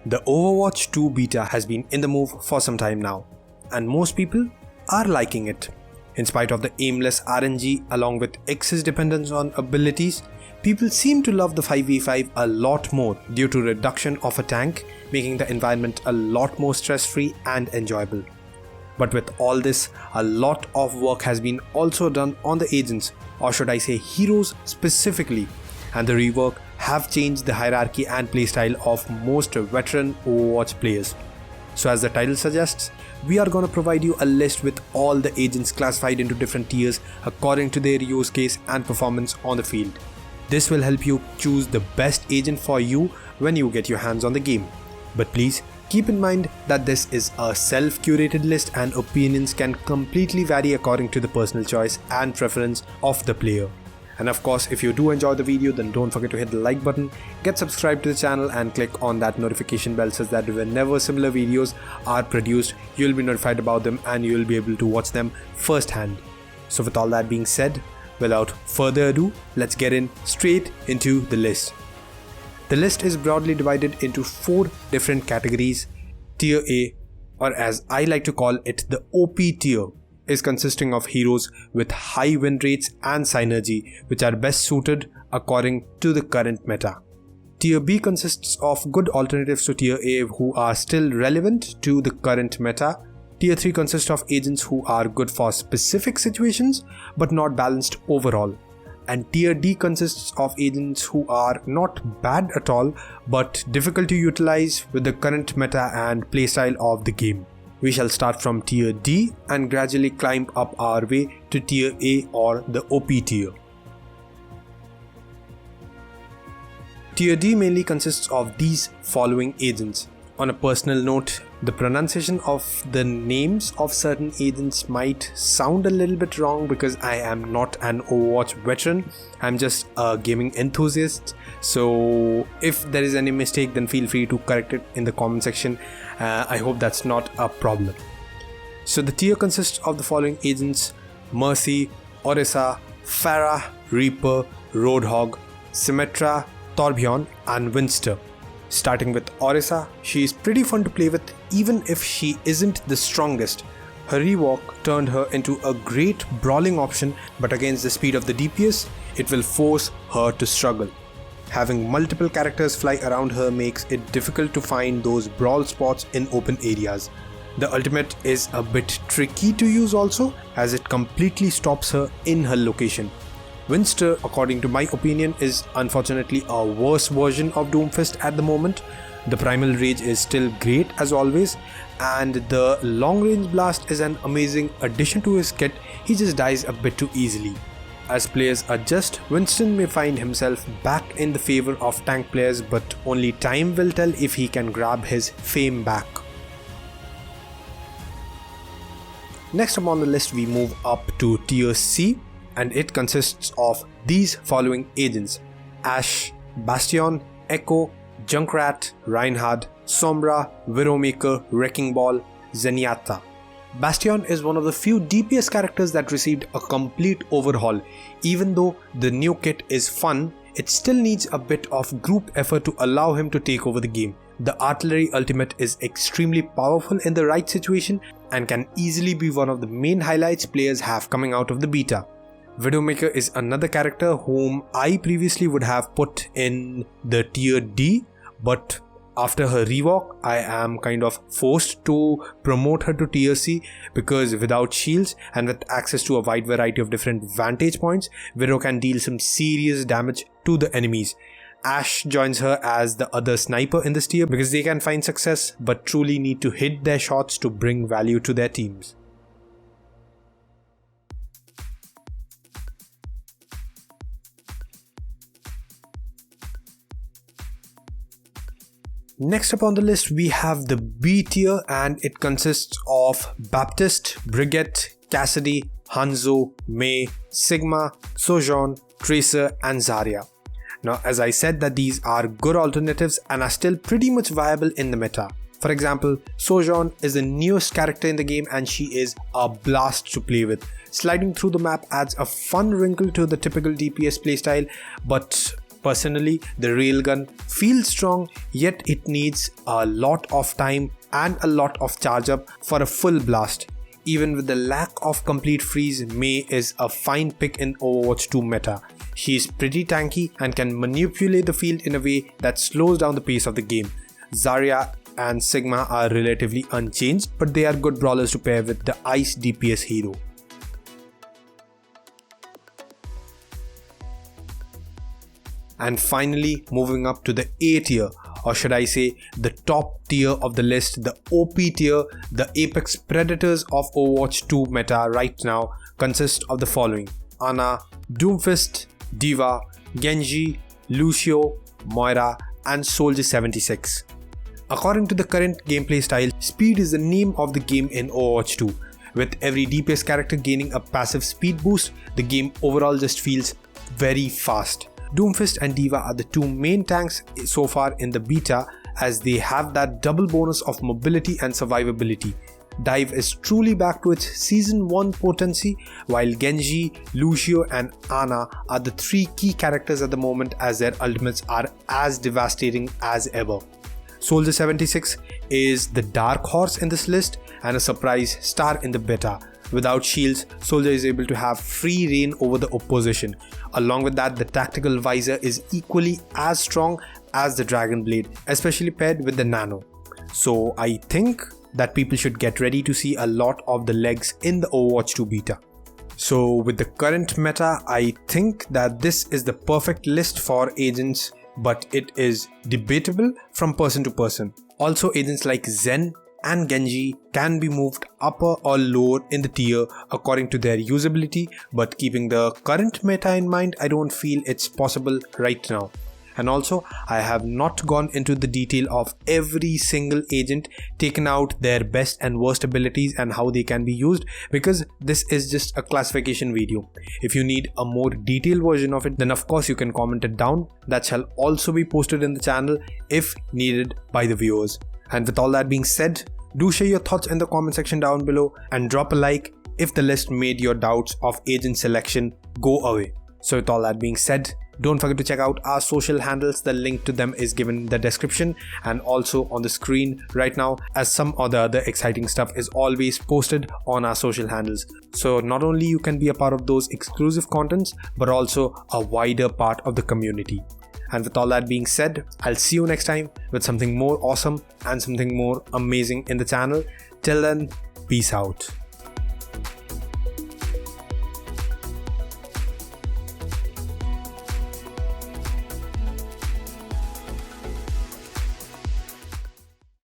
The Overwatch 2 beta has been in the move for some time now, and most people are liking it. In spite of the aimless RNG along with excess dependence on abilities, people seem to love the 5v5 a lot more due to reduction of a tank, making the environment a lot more stress-free and enjoyable. But with all this, a lot of work has been also done on the agents, or should I say heroes specifically, and the rework have changed the hierarchy and playstyle of most veteran Overwatch players. So as the title suggests, we are going to provide you a list with all the agents classified into different tiers according to their use case and performance on the field. This will help you choose the best agent for you when you get your hands on the game. But please keep in mind that this is a self-curated list and opinions can completely vary according to the personal choice and preference of the player. And of course, if you do enjoy the video, then don't forget to hit the like button, get subscribed to the channel and click on that notification bell so that whenever similar videos are produced, you'll be notified about them and you'll be able to watch them firsthand. So with all that being said, without further ado, let's get straight into the list. The list is broadly divided into 4 different categories. Tier A, or as I like to call it, the OP tier, is consisting of heroes with high win rates and synergy which are best suited according to the current meta. Tier B consists of good alternatives to Tier A who are still relevant to the current meta. Tier 3 consists of agents who are good for specific situations but not balanced overall. And Tier D consists of agents who are not bad at all but difficult to utilize with the current meta and playstyle of the game. We shall start from Tier D and gradually climb up our way to Tier A or the OP tier. Tier D mainly consists of these following agents. On a personal note, the pronunciation of the names of certain agents might sound a little bit wrong because I am not an Overwatch veteran, I'm just a gaming enthusiast. So if there is any mistake, then feel free to correct it in the comment section. I hope that's not a problem. So the tier consists of the following agents: Mercy, Orisa, Pharah, Reaper, Roadhog, Symmetra, Torbjorn and Winster. Starting with Orisa, she is pretty fun to play with even if she isn't the strongest. Her rework turned her into a great brawling option, but against the speed of the DPS, it will force her to struggle. Having multiple characters fly around her makes it difficult to find those brawl spots in open areas. The ultimate is a bit tricky to use also, as it completely stops her in her location. Winster, according to my opinion, is unfortunately a worse version of Doomfist at the moment. The Primal Rage is still great as always, and the Long Range Blast is an amazing addition to his kit. He just dies a bit too easily. As players adjust, Winston may find himself back in the favor of tank players, but only time will tell if he can grab his fame back. Next up on the list, we move up to Tier C, and it consists of these following agents: Ashe, Bastion, Echo, Junkrat, Reinhardt, Sombra, Widowmaker, Wrecking Ball, Zenyatta. Bastion is one of the few DPS characters that received a complete overhaul. Even though the new kit is fun, it still needs a bit of group effort to allow him to take over the game. The artillery ultimate is extremely powerful in the right situation and can easily be one of the main highlights players have coming out of the beta. Widowmaker is another character whom I previously would have put in the Tier D, but after her rework, I am kind of forced to promote her to Tier C because without shields and with access to a wide variety of different vantage points, Widow can deal some serious damage to the enemies. Ashe joins her as the other sniper in this tier because they can find success but truly need to hit their shots to bring value to their teams. Next up on the list, we have the B tier, and it consists of Baptiste, Brigitte, Cassidy, Hanzo, Mei, Sigma, Sojourn, Tracer and Zarya. Now, as I said that these are good alternatives and are still pretty much viable in the meta. For example, Sojourn is the newest character in the game and she is a blast to play with. Sliding through the map adds a fun wrinkle to the typical DPS playstyle, but Personally, the railgun feels strong, yet it needs a lot of time and a lot of charge up for a full blast. Even with the lack of complete freeze, Mei is a fine pick in Overwatch 2 meta. She is pretty tanky and can manipulate the field in a way that slows down the pace of the game. Zarya and Sigma are relatively unchanged, but they are good brawlers to pair with the Ice DPS hero. And finally, moving up to the A tier, or should I say the top tier of the list, the OP tier, the apex predators of Overwatch 2 meta right now consist of the following: Ana, Doomfist, D.Va, Genji, Lucio, Moira, and Soldier 76. According to the current gameplay style, speed is the name of the game in Overwatch 2. With every DPS character gaining a passive speed boost, the game overall just feels very fast. Doomfist and D.Va are the two main tanks so far in the beta, as they have that double bonus of mobility and survivability. Dive is truly back to its Season 1 potency, while Genji, Lucio and Ana are the three key characters at the moment, as their ultimates are as devastating as ever. Soldier 76 is the dark horse in this list and a surprise star in the beta. Without shields, Soldier is able to have free reign over the opposition. Along with that, the tactical visor is equally as strong as the Dragon Blade, especially paired with the Nano. So I think that people should get ready to see a lot of the legs in the Overwatch 2 beta. So with the current meta, I think that this is the perfect list for agents, but it is debatable from person to person. Also, agents like Zen and Genji can be moved upper or lower in the tier according to their usability, but keeping the current meta in mind, I don't feel it's possible right now. And also, I have not gone into the detail of every single agent, taken out their best and worst abilities and how they can be used, because this is just a classification video. If you need a more detailed version of it, then of course you can comment it down. That shall also be posted in the channel if needed by the viewers. And with all that being said, do share your thoughts in the comment section down below and drop a like if the list made your doubts of agent selection go away. So with all that being said, don't forget to check out our social handles. The link to them is given in the description and also on the screen right now, as some of the other exciting stuff is always posted on our social handles. So not only you can be a part of those exclusive contents, but also a wider part of the community. And with all that being said, I'll see you next time with something more awesome and something more amazing in the channel. Till then, peace out.